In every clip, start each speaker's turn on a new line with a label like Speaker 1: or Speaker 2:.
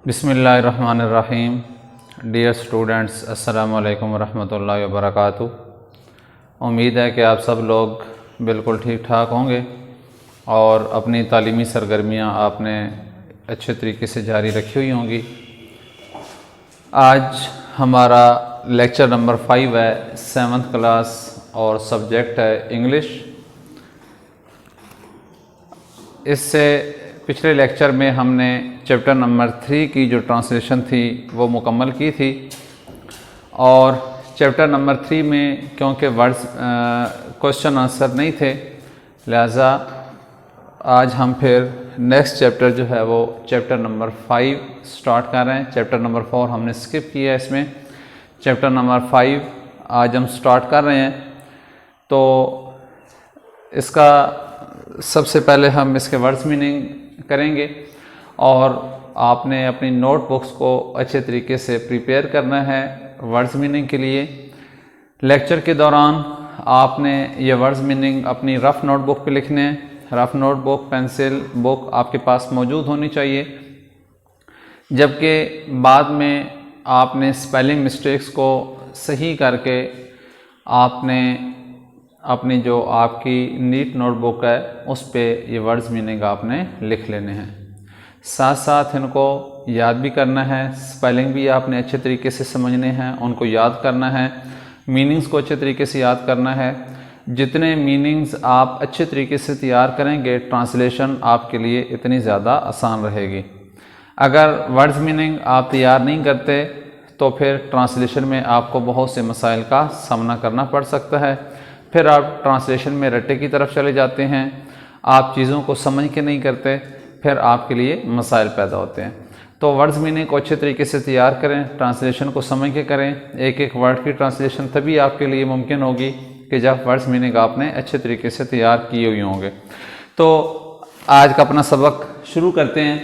Speaker 1: बिस्मिल्लाहिर्रहमानिर्रहीम। Dear students, अस्सलामु अलैकुम वरहमतुल्लाहि वबरकातुहू। उम्मीद है कि आप सब लोग बिल्कुल ठीक ठाक होंगे और अपनी तालीमी सरगर्मियाँ आपने अच्छे तरीके से जारी रखी हुई होंगी। आज हमारा लेक्चर नंबर 5 है, 7th क्लास और सब्जेक्ट है इंग्लिश। इससे पिछले लेक्चर में हमने चैप्टर नंबर 3 की जो ट्रांसलेशन थी वो मुकम्मल की थी और चैप्टर नंबर 3 में क्योंकि वर्ड्स क्वेश्चन आंसर नहीं थे, लिहाजा आज हम फिर नेक्स्ट चैप्टर जो है वो चैप्टर नंबर 5 स्टार्ट कर रहे हैं। चैप्टर नंबर 4 हमने स्किप किया है, इसमें चैप्टर नंबर 5 आज हम स्टार्ट कर रहे हैं। तो इसका सबसे पहले हम इसके वर्ड्स मीनिंग करेंगे और आपने अपनी नोटबुक्स को अच्छे तरीके से प्रिपेयर करना है वर्ड्स मीनिंग के लिए। लेक्चर के दौरान आपने ये वर्ड्स मीनिंग अपनी रफ़ नोटबुक पे लिखने हैं। रफ़ नोटबुक, पेंसिल, बुक आपके पास मौजूद होनी चाहिए, जबकि बाद में आपने स्पेलिंग मिस्टेक्स को सही करके आपने अपनी जो आपकी नीट नोटबुक है उस पे ये वर्ड्स मीनिंग आपने लिख लेने हैं। साथ साथ इनको याद भी करना है, स्पेलिंग भी आपने अच्छे तरीके से समझने हैं, उनको याद करना है, मीनिंग्स को अच्छे तरीके से याद करना है। जितने मीनिंग्स आप अच्छे तरीके से तैयार करेंगे, ट्रांसलेशन आपके लिए इतनी ज़्यादा आसान रहेगी। अगर वर्ड्स मीनिंग आप तैयार नहीं करते तो फिर ट्रांसलेशन में आपको बहुत से मसाइल का सामना करना पड़ सकता है। फिर आप ट्रांसलेशन में रट्टे की तरफ चले जाते हैं, आप चीज़ों को समझ के नहीं करते, फिर आपके लिए मसाइल पैदा होते हैं। तो वर्ड्स मीनिंग को अच्छे तरीके से तैयार करें, ट्रांसलेशन को समझ के करें। एक एक वर्ड की ट्रांसलेशन तभी आपके लिए मुमकिन होगी कि जब वर्ड्स मीनिंग आपने अच्छे तरीके से तैयार किए हुए होंगे। तो आज का अपना सबक शुरू करते हैं।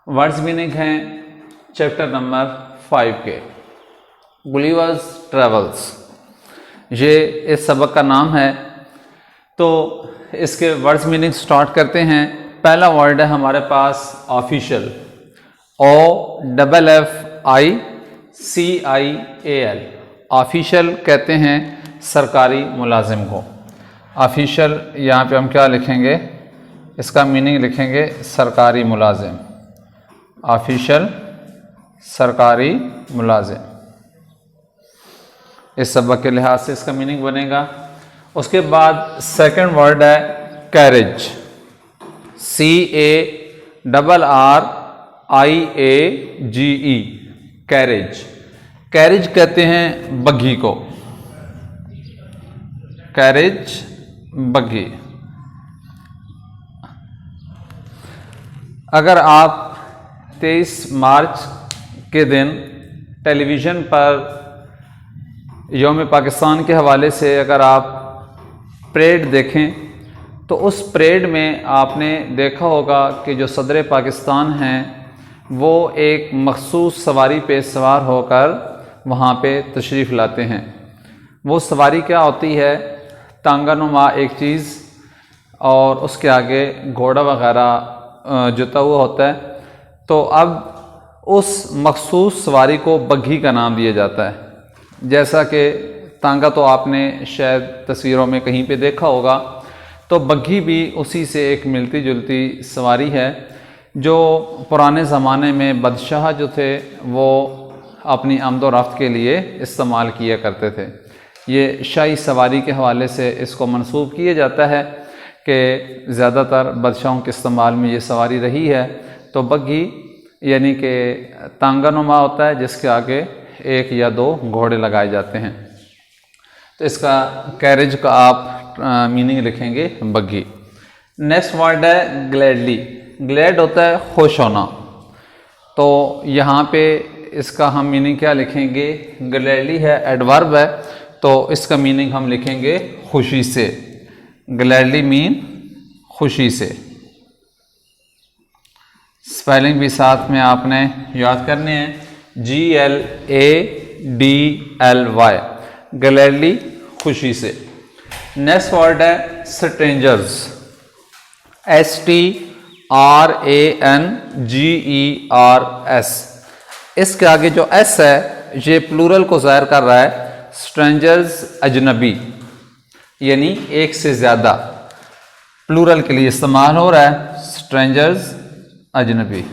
Speaker 1: वर्ड्स मीनिंग हैं चैप्टर नंबर 5 के, गुलिवर्स ट्रेवल्स, ये इस सबक का नाम है। तो इसके वर्ड्स मीनिंग स्टार्ट करते हैं। पहला वर्ड है हमारे पास ऑफिशियल, OFFICIAL। ऑफिशियल कहते हैं सरकारी मुलाजिम को। ऑफिशियल यहाँ पे हम क्या लिखेंगे, इसका मीनिंग लिखेंगे सरकारी मुलाजिम। ऑफिशियल सरकारी मुलाजिम, इस सबक के लिहाज से इसका मीनिंग बनेगा। उसके बाद सेकंड वर्ड है कैरेज, CARRIAGE, कैरेज। कैरेज कहते हैं बग्घी को, कैरेज बग्घी। अगर आप 23 मार्च के दिन टेलीविज़न पर यौम पाकिस्तान के हवाले से अगर आप परेड देखें तो उस परेड में आपने देखा होगा कि जो सदर पाकिस्तान हैं वो एक मखसूस सवारी पे सवार होकर वहाँ पे तशरीफ़ लाते हैं। वो सवारी क्या होती है, तांगानुमा एक चीज़ और उसके आगे घोड़ा वग़ैरह जुता हुआ होता है। तो अब उस मखसूस सवारी को बग्घी का नाम दिया जाता है। जैसा कि तांगा तो आपने शायद तस्वीरों में कहीं पे देखा होगा, तो बग्घी भी उसी से एक मिलती जुलती सवारी है जो पुराने ज़माने में बादशाह जो थे वो अपनी आमदो रफ्त के लिए इस्तेमाल किया करते थे। ये शाही सवारी के हवाले से इसको मंसूब किया जाता है कि ज़्यादातर बादशाहों के इस्तेमाल में ये सवारी रही है। तो बग्घी यानी कि तांगानुमा होता है जिसके आगे 1 या 2 घोड़े लगाए जाते हैं। तो इसका कैरेज का आप मीनिंग लिखेंगे बग्घी। नेक्स्ट वर्ड है ग्लैडली। ग्लैड होता है खुश होना। तो यहाँ पे इसका हम मीनिंग क्या लिखेंगे, ग्लैडली है एडवर्ब है, तो इसका मीनिंग हम लिखेंगे खुशी से। ग्लैडली मीन खुशी से। स्पेलिंग भी साथ में आपने याद करने हैं, GLADLY, ग्लैडली खुशी से। नेक्स्ट वर्ड है स्ट्रेंजर्स, RANGERS। इसके आगे जो S है ये प्लूरल को ज़ाहिर कर रहा है, स्ट्रेंजर्स अजनबी, यानी एक से ज़्यादा, प्लूरल के लिए इस्तेमाल हो रहा है, स्ट्रेंजर्स अजनबी।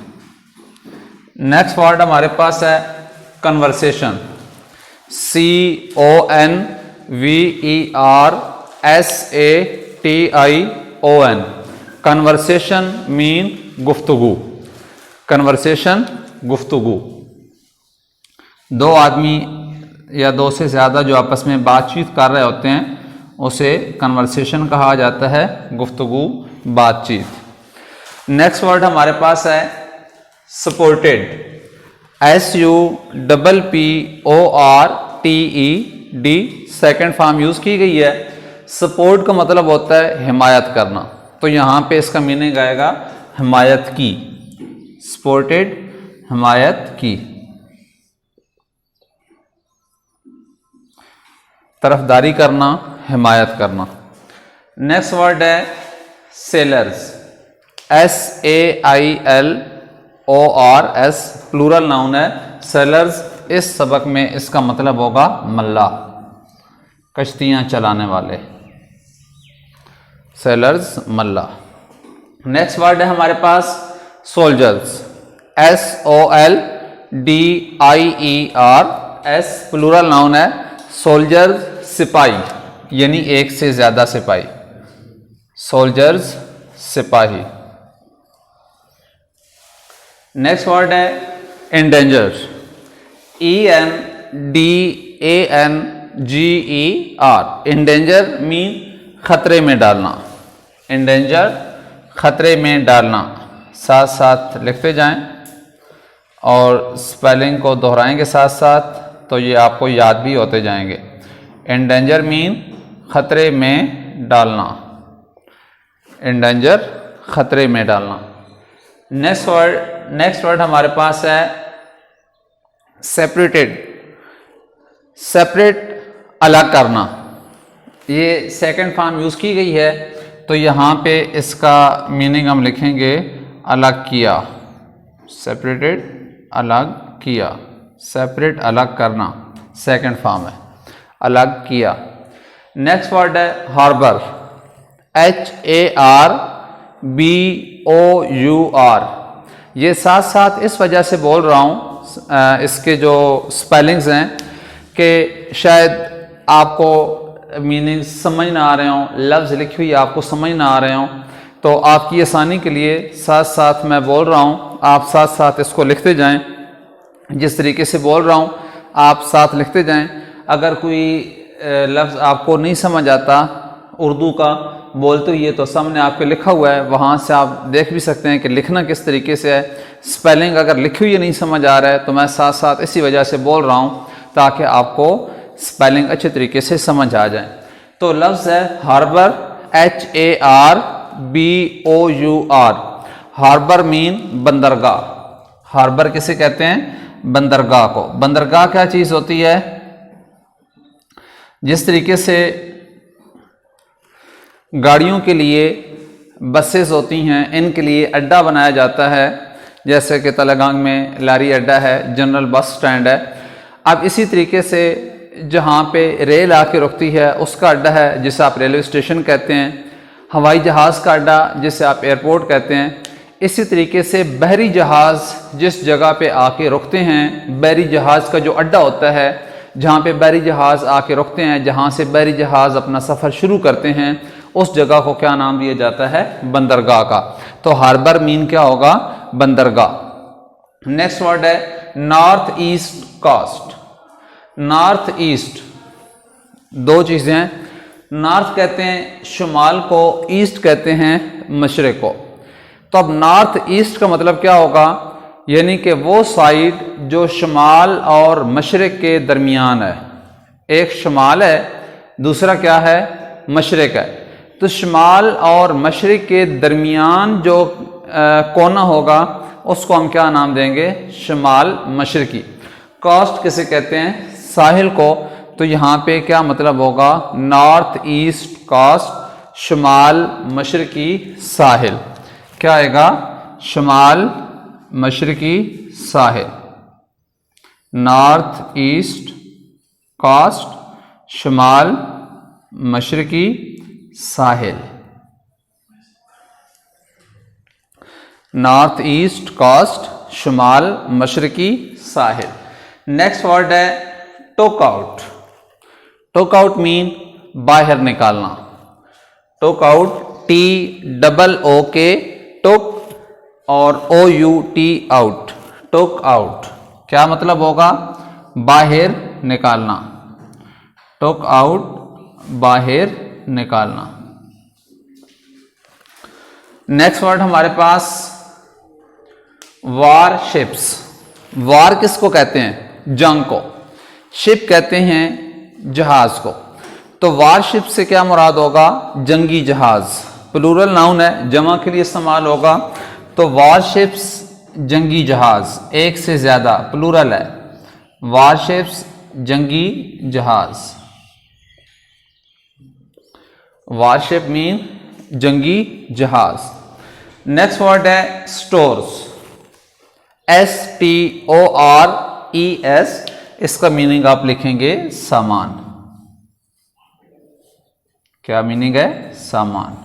Speaker 1: नेक्स्ट वर्ड हमारे पास है कन्वर्सेशन, CONVERSATION। कन्वर्सेशन मीन गुफ्तगू, कन्वर्सेशन गुफ्तगू। दो आदमी या दो से ज़्यादा जो आपस में बातचीत कर रहे होते हैं उसे कन्वर्सेशन कहा जाता है, गुफ्तगू, बातचीत। नेक्स्ट वर्ड हमारे पास है supported, SUPPORTED, second form use की गई है। सपोर्ट का मतलब होता है हिमायत करना, तो यहाँ पे इसका मीनिंग आएगा हिमायत की, सपोर्टेड, हिमायत की, तरफदारी करना, हिमायत करना। नेक्स्ट वर्ड है सेलर्स, SAILORS, प्लूरल नाउन है सेलर्स। इस सबक में इसका मतलब होगा मल्लाह, कश्तियाँ चलाने वाले, सेलर्स, मल्लाह। नेक्स्ट वर्ड है हमारे पास सोल्जर्स, SOLDIERS, प्लूरल नाउन है सोल्जर्स, सिपाही, यानी एक से ज़्यादा सिपाही, सोल्जर्स, सिपाही। नेक्स्ट वर्ड है एंडेंजर, ENDANGER। एंडेंजर मीन खतरे में डालना, एंडेंजर, खतरे में डालना। साथ साथ लिखते जाएं और स्पेलिंग को दोहराएंगे साथ साथ, तो ये आपको याद भी होते जाएंगे। एंडेंजर मीन खतरे में डालना, एंडेंजर, खतरे में डालना। नेक्स्ट वर्ड हमारे पास है सेपरेटेड, सेपरेट, अलग करना। ये सेकंड फॉर्म यूज़ की गई है, तो यहाँ पे इसका मीनिंग हम लिखेंगे अलग किया, सेपरेटेड, अलग किया, सेपरेट, अलग करना, सेकंड फॉर्म है, अलग किया। नेक्स्ट वर्ड है हार्बर, HARBOUR। ये साथ साथ इस वजह से बोल रहा हूँ, इसके जो स्पेलिंग्स हैं कि शायद आपको मीनिंग समझ ना आ रहे हों, लफ्ज़ लिखी हुई आपको समझ ना आ रहे हों, तो आपकी आसानी के लिए साथ साथ मैं बोल रहा हूँ, आप साथ साथ इसको लिखते जाएं। जिस तरीके से बोल रहा हूँ आप साथ लिखते जाएं। अगर कोई लफ्ज़ आपको नहीं समझ आता उर्दू का बोलते हुए, तो सामने आपके लिखा हुआ है, वहाँ से आप देख भी सकते हैं कि लिखना किस तरीके से है। स्पेलिंग अगर लिखी हुई नहीं समझ आ रहा है तो मैं साथ साथ इसी वजह से बोल रहा हूँ ताकि आपको स्पेलिंग अच्छे तरीके से समझ आ जाए। तो लफ्ज़ है हार्बर, HARBOUR। हार्बर मीन बंदरगाह, हार्बर किसे कहते हैं, बंदरगाह को। बंदरगाह क्या चीज़ होती है, जिस तरीके से गाड़ियों के लिए बसेस होती हैं, इनके लिए अड्डा बनाया जाता है, जैसे कि तलागांग में लारी अड्डा है, जनरल बस स्टैंड है। अब इसी तरीके से जहाँ पे रेल आके रुकती है उसका अड्डा है जिसे आप रेलवे स्टेशन कहते हैं, हवाई जहाज़ का अड्डा जिसे आप एयरपोर्ट कहते हैं। इसी तरीके से बहरी जहाज़ जिस जगह पे आके रुकते हैं, बहरी जहाज़ का जो अड्डा होता है, जहाँ पे बहरी जहाज़ आके रुकते हैं, जहाँ से बहरी जहाज़ अपना सफ़र शुरू करते हैं, उस जगह को क्या नाम दिया जाता है, बंदरगाह का। तो हार्बर मीन क्या होगा, बंदरगाह। नेक्स्ट वर्ड है north east coast. North east दो चीज़ें हैं, नॉर्थ कहते हैं शुमाल को, ईस्ट कहते हैं मशरिक को। तो अब नॉर्थ ईस्ट का मतलब क्या होगा, यानी कि वो साइड जो शुमाल और मशरिक के दरमियान है। एक शुमाल है, दूसरा क्या है, मशरिक है। तो शुमाल और मशरिक के दरमियान जो कोना होगा उसको हम क्या नाम देंगे, शुमाल मशरिकी। कोस्ट किसे कहते हैं, साहिल को। तो यहाँ पे क्या मतलब होगा, नॉर्थ ईस्ट कोस्ट, शुमाल मशरिकी साहिल। क्या आएगा, शुमाल मशरकी साहिल, नॉर्थ ईस्ट कोस्ट, शुमाल मशरकी साहिल, नॉर्थ ईस्ट कोस्ट, शुमाल मशरकी साहिल। नेक्स्ट वर्ड है टोक आउट। टोक आउट मीन बाहर निकालना। टोक आउट TOOK टोक और OUT आउट। टोक आउट क्या मतलब होगा? बाहर निकालना। टोक आउट बाहर निकालना। नेक्स्ट वर्ड हमारे पास वार शिप्स। वार किसको कहते हैं? जंग को। शिप कहते हैं जहाज को। तो वारशिप से क्या मुराद होगा? जंगी जहाज। प्लूरल नाउन है, जमा के लिए इस्तेमाल होगा। तो वारशिप्स जंगी जहाज, एक से ज्यादा, प्लूरल है। वारशिप्स जंगी जहाज। वारशिप मीन जंगी जहाज। नेक्स्ट वर्ड है स्टोर्स। STORES। इसका मीनिंग आप लिखेंगे सामान। क्या मीनिंग है? सामान।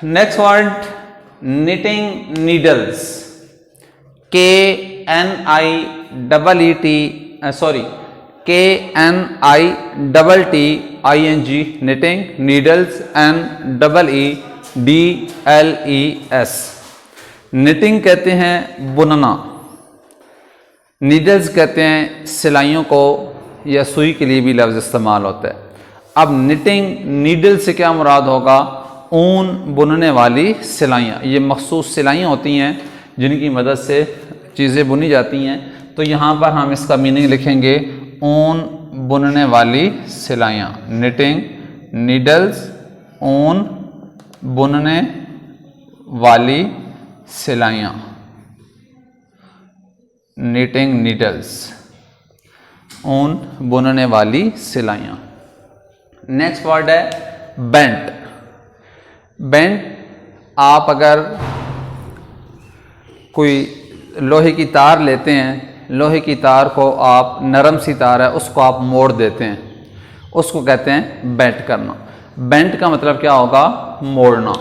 Speaker 1: Next word knitting needles. KNITTING knitting needles NEEDLES। Knitting कहते हैं बुनना, नीडल्स कहते हैं सिलाइयों को या सुई के लिए भी लफ्ज़ इस्तेमाल होता है। अब निटिंग नीडल से क्या मुराद होगा? ऊन बुनने वाली सिलाइयाँ। ये मखसूस सिलाइयाँ होती हैं जिनकी मदद से चीज़ें बुनी जाती हैं। तो यहाँ पर हम इसका मीनिंग लिखेंगे ऊन बुनने वाली सिलाइयाँ। निटिंग नीडल्स, ऊन बुनने वाली सिलाइयाँ। निटिंग नीडल्स, ऊन बुनने वाली सिलाइयाँ। नेक्स्ट वर्ड है बेंट। बेंट, आप अगर कोई लोहे की तार लेते हैं, लोहे की तार को आप, नरम सी तार है, उसको आप मोड़ देते हैं, उसको कहते हैं बेंट करना। बेंट का मतलब क्या होगा? मोड़ना।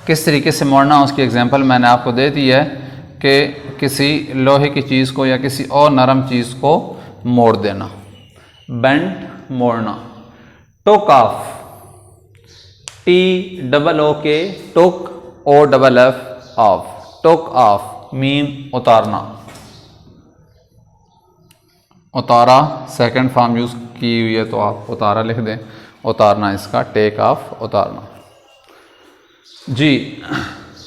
Speaker 1: किस तरीके से मोड़ना, उसकी एग्जांपल मैंने आपको दे दी है कि किसी लोहे की चीज़ को या किसी और नरम चीज़ को मोड़ देना। बेंट, मोड़ना। Took off. TOOK took, OFF off. Took off mean उतारना। उतारा सेकंड फॉर्म यूज की हुई है तो आप उतारा लिख दें। उतारना इसका टेक ऑफ, उतारना जी।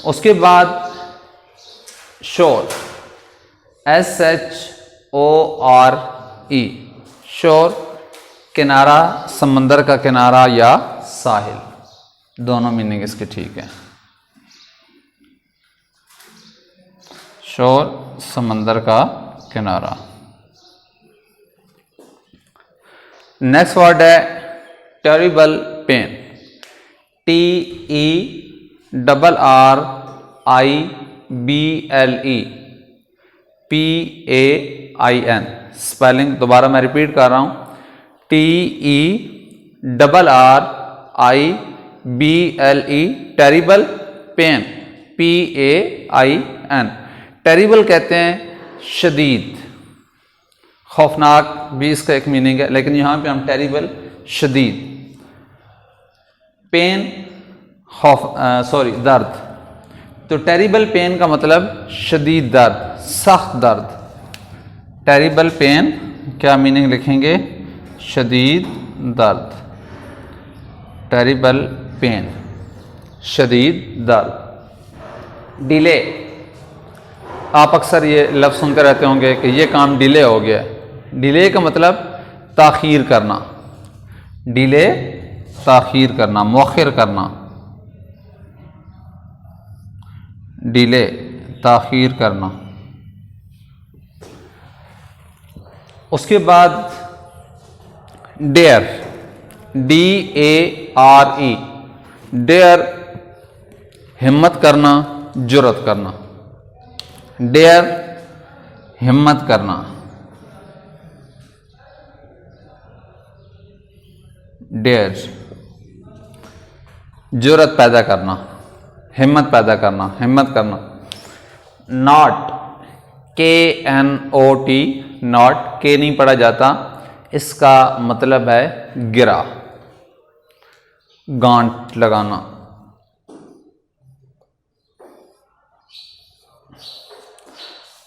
Speaker 1: उसके बाद शोर। SHORE। शोर किनारा, समंदर का किनारा या साहिल, दोनों मीनिंग इसके ठीक है। शोर समंदर का किनारा। नेक्स्ट वर्ड है terrible pain. TERRIBLE PAIN। Spelling दोबारा मैं रिपीट कर रहा हूं। TERRIBLE terrible, pain PAIN। Terrible कहते हैं शदीद, खौफनाक भी इसका एक मीनिंग है, लेकिन यहां पे हम टेरिबल, शदीद। पेन दर्द। तो टेरिबल पेन का मतलब शदीद दर्द, सख्त दर्द। टेरिबल पेन क्या मीनिंग लिखेंगे? शदीद दर्द। टेरिबल पेन, शदीद दर्द। डिले। आप अक्सर ये लफ्ज़ सुनते रहते होंगे कि ये काम डिले हो गया। डिले का मतलब ताख़ीर करना। डिले, ताख़ीर करना, मौखिर करना। डिले, ताख़ीर करना। उसके बाद डेयर। DARE। डेयर हिम्मत करना, जुर्रत करना। डेयर हिम्मत करना, डेयर जुर्रत पैदा करना, हिम्मत पैदा करना, हिम्मत करना। नॉट, KNOT, नॉट, के नहीं पढ़ा जाता, इसका मतलब है गिरा, गांठ लगाना।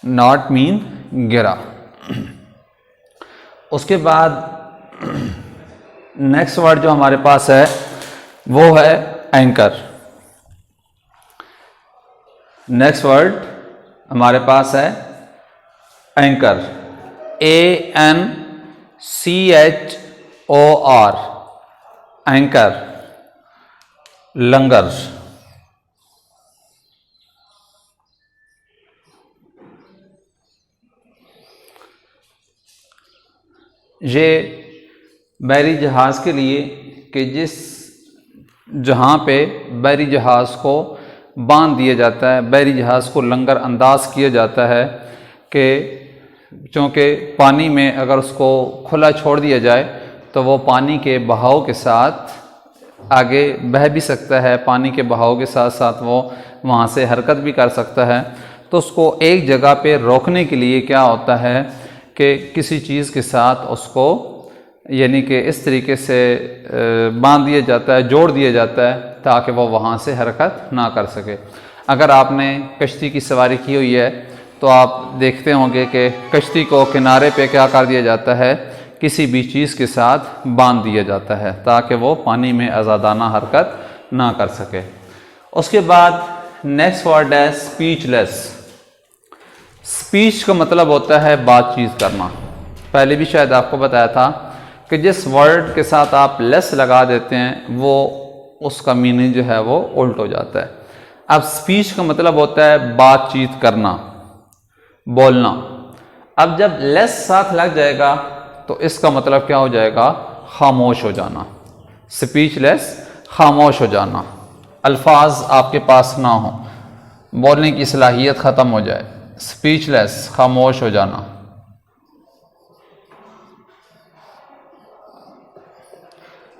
Speaker 1: नॉट मीन गिरा। उसके बाद नेक्स्ट वर्ड जो हमारे पास है वो है एंकर। नेक्स्ट वर्ड हमारे पास है एंकर, ANCHOR, एंकर, लंगर। ये बहरी जहाज़ के लिए कि जहाँ पे बहरी जहाज़ को बांध दिया जाता है, बहरी जहाज़ को लंगर अंदाज किया जाता है कि क्योंकि पानी में अगर उसको खुला छोड़ दिया जाए तो वो पानी के बहाव के साथ आगे बह भी सकता है, पानी के बहाव के साथ साथ वो वहाँ से हरकत भी कर सकता है। तो उसको एक जगह पे रोकने के लिए क्या होता है कि किसी चीज़ के साथ उसको यानी कि इस तरीके से बांध दिया जाता है, जोड़ दिया जाता है ताकि वो वहाँ से हरकत ना कर सके। अगर आपने कश्ती की सवारी की हुई है तो आप देखते होंगे कि कश्ती को किनारे पे क्या कर दिया जाता है, किसी भी चीज़ के साथ बांध दिया जाता है ताकि वो पानी में आज़ादाना हरकत ना कर सके। उसके बाद नेक्स्ट वर्ड है स्पीचलेस। स्पीच का मतलब होता है बातचीत करना। पहले भी शायद आपको बताया था कि जिस वर्ड के साथ आप लेस लगा देते हैं वो उसका मीनिंग जो है वो उल्ट हो जाता है। अब स्पीच का मतलब होता है बातचीत करना, बोलना। अब जब लेस साथ लग जाएगा तो इसका मतलब क्या हो जाएगा, खामोश हो जाना। स्पीचलेस, खामोश हो जाना, अल्फाज आपके पास ना हो, बोलने की सलाहियत ख़त्म हो जाए। स्पीचलेस, खामोश हो जाना।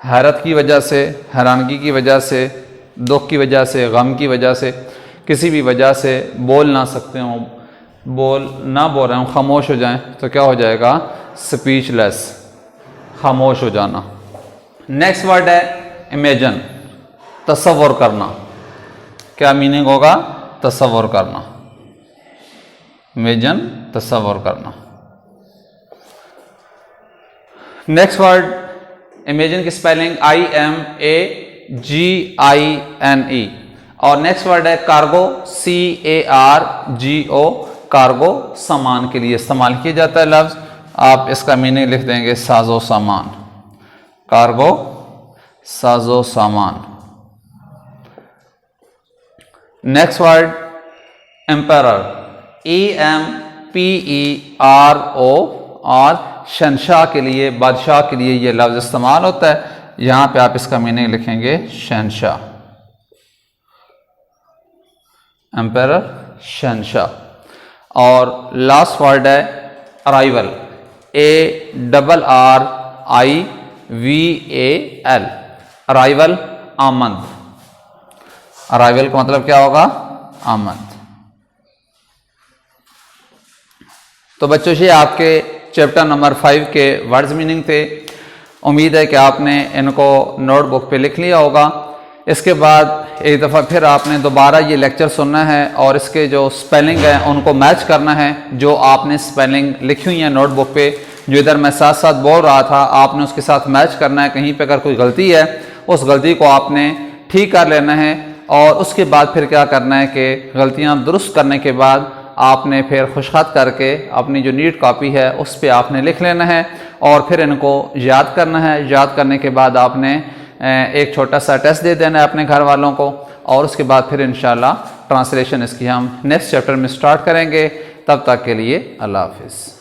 Speaker 1: हैरत की वजह से, हैरानगी की वजह से, दुख की वजह से, गम की वजह से, किसी भी वजह से बोल ना सकते हों, बोल रहे हों, खामोश हो जाएं तो क्या हो जाएगा, स्पीचलेस, खामोश हो जाना। नेक्स्ट वर्ड है इमेजिन, तसव्वुर करना। क्या मीनिंग होगा, तसव्वुर करना। इमेजिन, तसव्वुर करना। नेक्स्ट वर्ड इमेजिन की स्पेलिंग IMAGINE। और नेक्स्ट वर्ड है कार्गो, CARGO, कार्गो, सामान के लिए इस्तेमाल किया जाता है लफ्ज़। आप इसका मीनिंग लिख देंगे साजो सामान, कार्गो, साजो सामान। नेक्स्ट वर्ड एम्परर, EMPERO, और शहंशाह के लिए, बादशाह के लिए ये लफ्ज़ इस्तेमाल होता है। यहाँ पे आप इसका मीनिंग लिखेंगे शहंशाह, एम्परर, शहंशाह। और लास्ट वर्ड है अराइवल, ARRIVAL, अराइवल, आमद। अराइवल का मतलब क्या होगा, आमद। तो बच्चों ये आपके चैप्टर नंबर 5 के वर्ड्स मीनिंग थे। उम्मीद है कि आपने इनको नोटबुक पे लिख लिया होगा। इसके बाद एक दफ़ा फिर आपने दोबारा ये लेक्चर सुनना है और इसके जो स्पेलिंग है उनको मैच करना है। जो आपने स्पेलिंग लिखी हुई है नोटबुक पे, जो इधर मैं साथ साथ बोल रहा था, आपने उसके साथ मैच करना है। कहीं पे अगर कोई गलती है उस गलती को आपने ठीक कर लेना है और उसके बाद फिर क्या करना है कि गलतियाँ दुरुस्त करने के बाद आपने फिर खुशखत करके अपनी जो नीट कॉपी है उस पर आपने लिख लेना है और फिर इनको याद करना है। याद करने के बाद आपने एक छोटा सा टेस्ट दे देना है अपने घर वालों को और उसके बाद फिर इंशाल्लाह ट्रांसलेशन इसकी हम नेक्स्ट चैप्टर में स्टार्ट करेंगे। तब तक के लिए अल्लाह हाफिज़।